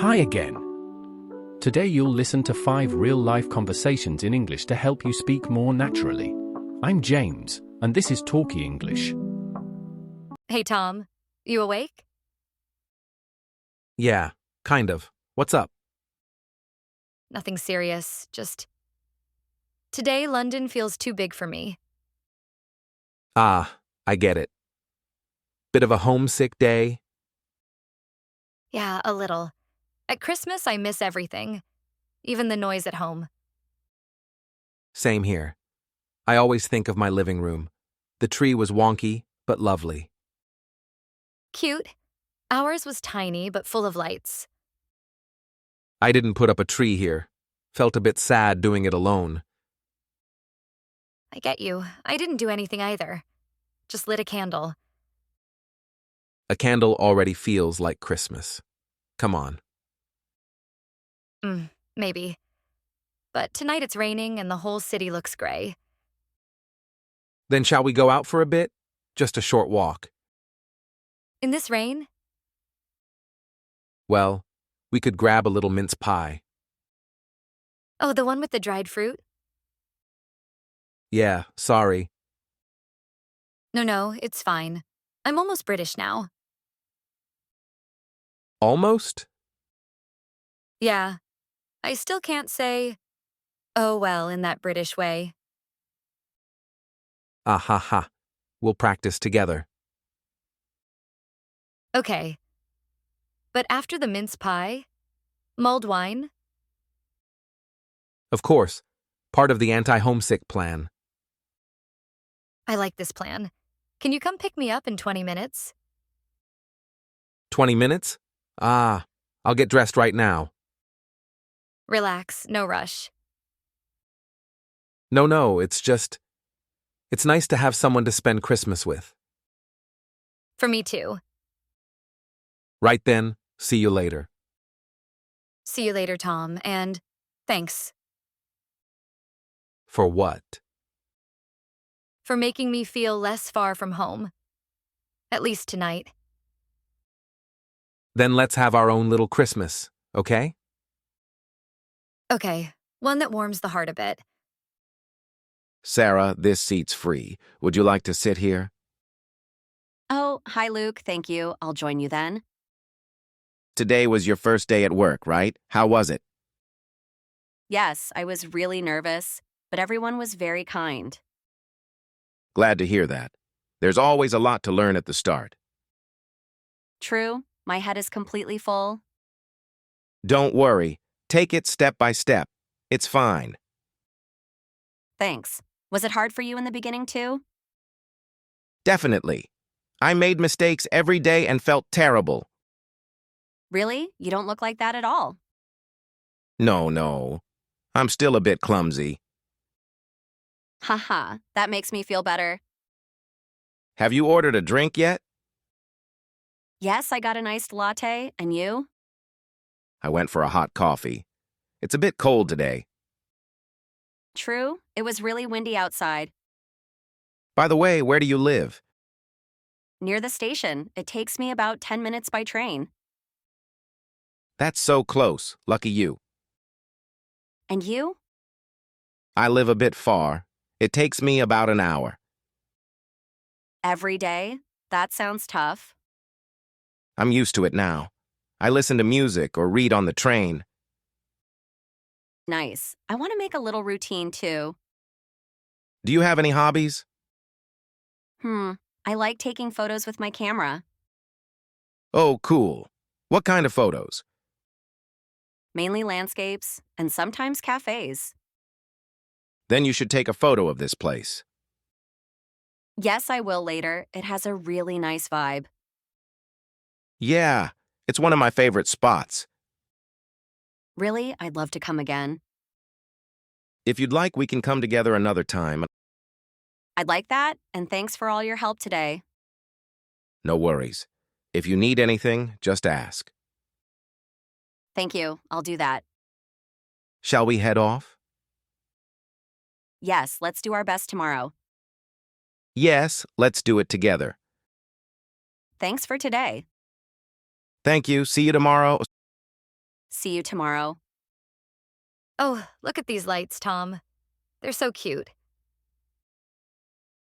Hi again. Today you'll listen to 5 real-life conversations in English to help you speak more naturally. I'm James, and this is Talkie English. Hey, Tom. You awake? Yeah, kind of. What's up? Nothing serious, just... Today, London feels too big for me. Ah, I get it. Bit of a homesick day? Yeah, a little. At Christmas, I miss everything. Even the noise at home. Same here. I always think of my living room. The tree was wonky, but lovely. Cute. Ours was tiny, but full of lights. I didn't put up a tree here. Felt a bit sad doing it alone. I get you. I didn't do anything either. Just lit a candle. A candle already feels like Christmas. Come on. Maybe. But tonight it's raining and the whole city looks gray. Then shall we go out for a bit? Just a short walk. In this rain? Well, we could grab a little mince pie. Oh, the one with the dried fruit? Yeah, sorry. No, it's fine. I'm almost British now. Almost? Yeah. I still can't say, oh well, in that British way. Ah ha ha. We'll practice together. Okay. But after the mince pie, mulled wine? Of course. Part of the anti-homesick plan. I like this plan. Can you come pick me up in 20 minutes? 20 minutes? Ah, I'll get dressed right now. Relax, no rush. No, it's nice to have someone to spend Christmas with. For me too. Right then, see you later. See you later, Tom, and thanks For what? for making me feel less far from home. At least tonight. Then let's have our own little Christmas, okay? Okay, one that warms the heart a bit. Sarah, this seat's free. Would you like to sit here? Oh, hi, Luke. Thank you. I'll join you then. Today was your first day at work, right? How was it? Yes, I was really nervous, but everyone was very kind. Glad to hear that. There's always a lot to learn at the start. True, my head is completely full. Don't worry. Take it step by step. It's fine. Thanks. Was it hard for you in the beginning, too? Definitely. I made mistakes every day and felt terrible. Really? You don't look like that at all. No. I'm still a bit clumsy. Haha, that makes me feel better. Have you ordered a drink yet? Yes, I got an iced latte, and you? I went for a hot coffee. It's a bit cold today. True, it was really windy outside. By the way, where do you live? Near the station, it takes me about 10 minutes by train. That's so close. Lucky you. And you? I live a bit far. It takes me about an hour. Every day? That sounds tough. I'm used to it now. I listen to music or read on the train. Nice. I want to make a little routine, too. Do you have any hobbies? I like taking photos with my camera. Oh, cool. What kind of photos? Mainly landscapes, and sometimes cafes. Then you should take a photo of this place. Yes, I will later. It has a really nice vibe. Yeah, it's one of my favorite spots. Really, I'd love to come again. If you'd like, we can come together another time. I'd like that, and thanks for all your help today. No worries. If you need anything, just ask. Thank you. I'll do that. Shall we head off? Yes, let's do our best tomorrow. Yes, let's do it together. Thanks for today. Thank you. See you tomorrow. See you tomorrow. Oh, look at these lights, Tom. They're so cute.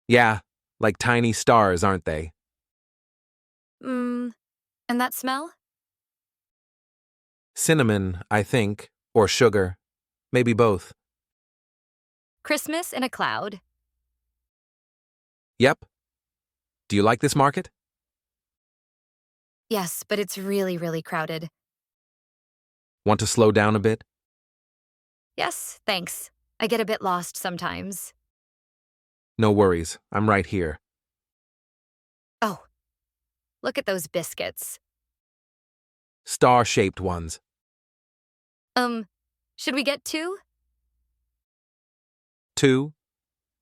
Yeah, like tiny stars, aren't they? Mmm, and that smell? Cinnamon, I think, or sugar. Maybe both. Christmas in a cloud. Yep. Do you like this market? Yes, but it's really, really crowded. Want to slow down a bit? Yes, thanks. I get a bit lost sometimes. No worries, I'm right here. Oh, look at those biscuits. Star-shaped ones. Should we get 2? 2?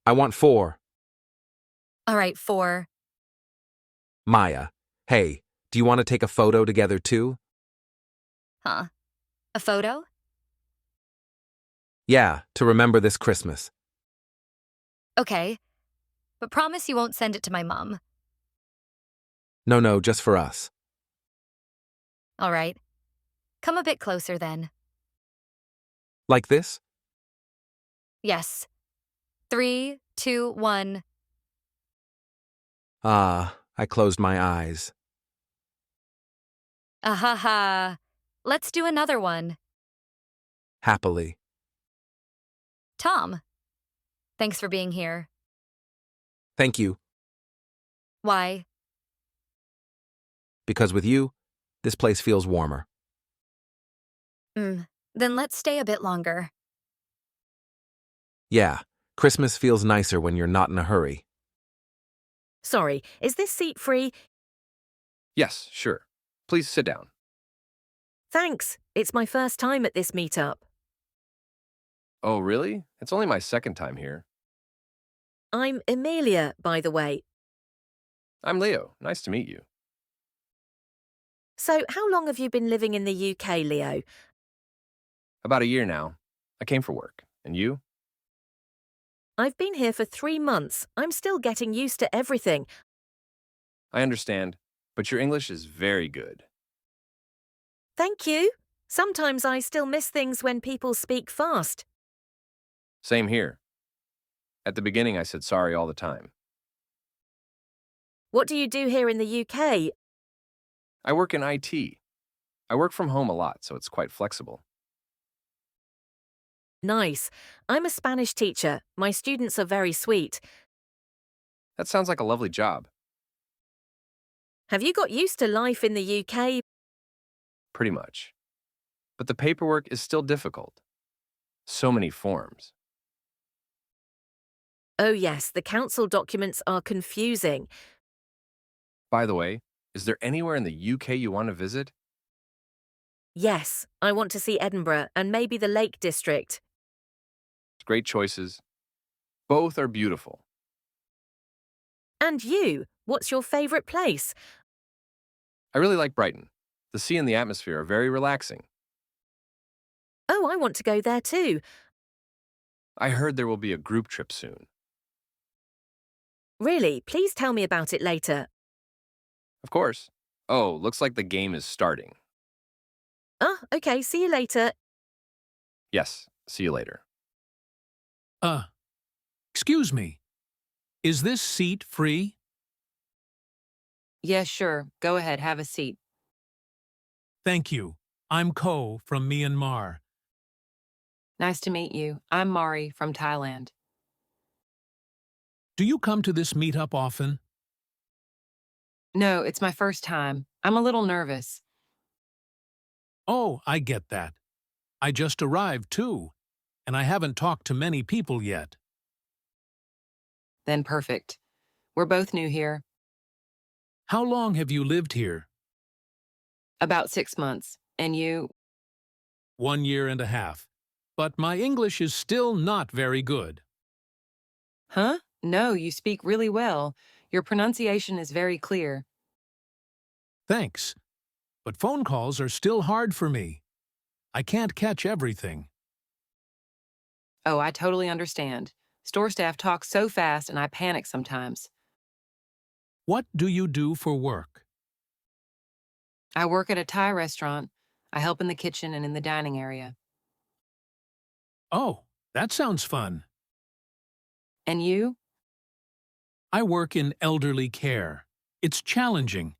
I want 4. All right, 4. Maya, hey, do you want to take a photo together too? Huh. A photo? Yeah, to remember this Christmas. Okay. But promise you won't send it to my mom. No, just for us. All right. Come a bit closer then. Like this? Yes. 3, 2, 1. Ah, I closed my eyes. Ahaha. Let's do another one. Happily. Tom. Thanks for being here. Thank you, Why? because with you, this place feels warmer. Then let's stay a bit longer. Yeah, Christmas feels nicer when you're not in a hurry. Sorry, is this seat free? Yes, sure. Please sit down. Thanks. It's my first time at this meetup. Oh, really? It's only my second time here. I'm Amelia, by the way. I'm Leo. Nice to meet you. So, how long have you been living in the UK, Leo? About a year now. I came for work. And you? I've been here for 3 months. I'm still getting used to everything. I understand, but your English is very good. Thank you. Sometimes I still miss things when people speak fast. Same here. At the beginning, I said sorry all the time. What do you do here in the UK? I work in IT. I work from home a lot, so it's quite flexible. Nice. I'm a Spanish teacher. My students are very sweet. That sounds like a lovely job. Have you got used to life in the UK? Pretty much. But the paperwork is still difficult. So many forms. Oh yes, the council documents are confusing. By the way, is there anywhere in the UK you want to visit? Yes, I want to see Edinburgh and maybe the Lake District. Great choices. Both are beautiful. And you, what's your favourite place? I really like Brighton. The sea and the atmosphere are very relaxing. Oh, I want to go there too. I heard there will be a group trip soon. Really, please tell me about it later. Of course. Oh, looks like the game is starting. Okay, see you later. Yes, see you later. Excuse me. Is this seat free? Yeah, sure. Go ahead, have a seat. Thank you. I'm Ko from Myanmar. Nice to meet you. I'm Mari from Thailand. Do you come to this meetup often? No, it's my first time. I'm a little nervous. Oh, I get that. I just arrived too, and I haven't talked to many people yet. Then perfect. We're both new here. How long have you lived here? About 6 months. And you? 1 year and a half. But my English is still not very good. Huh? No, you speak really well. Your pronunciation is very clear. Thanks. But phone calls are still hard for me. I can't catch everything. Oh, I totally understand. Store staff talks so fast and I panic sometimes. What do you do for work? I work at a Thai restaurant. I help in the kitchen and in the dining area. Oh, that sounds fun. And you? I work in elderly care. It's challenging,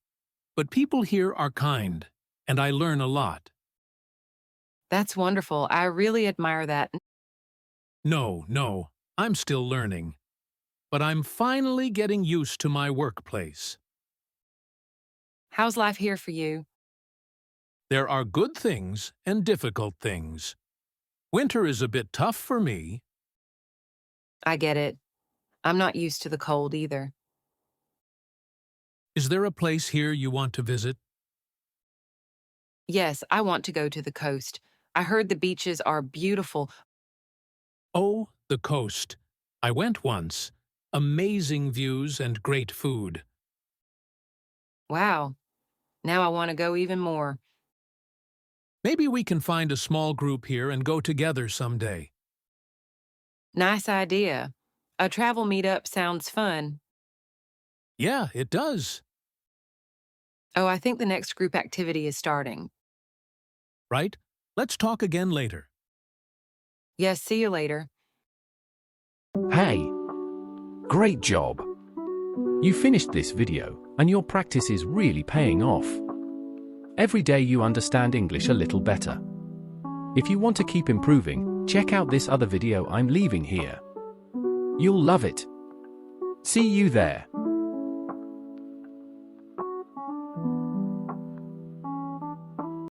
but people here are kind, and I learn a lot. That's wonderful. I really admire that. No, I'm still learning. But I'm finally getting used to my workplace. How's life here for you? There are good things and difficult things. Winter is a bit tough for me. I get it. I'm not used to the cold either. Is there a place here you want to visit? Yes, I want to go to the coast. I heard the beaches are beautiful. Oh, the coast. I went once. Amazing views and great food. Wow. Now I want to go even more. Maybe we can find a small group here and go together someday. Nice idea. A travel meetup sounds fun. Yeah, it does. Oh, I think the next group activity is starting. Right? Let's talk again later. Yes, see you later. Hey! Great job! You finished this video, and your practice is really paying off. Every day you understand English a little better. If you want to keep improving, check out this other video I'm leaving here. You'll love it. See you there.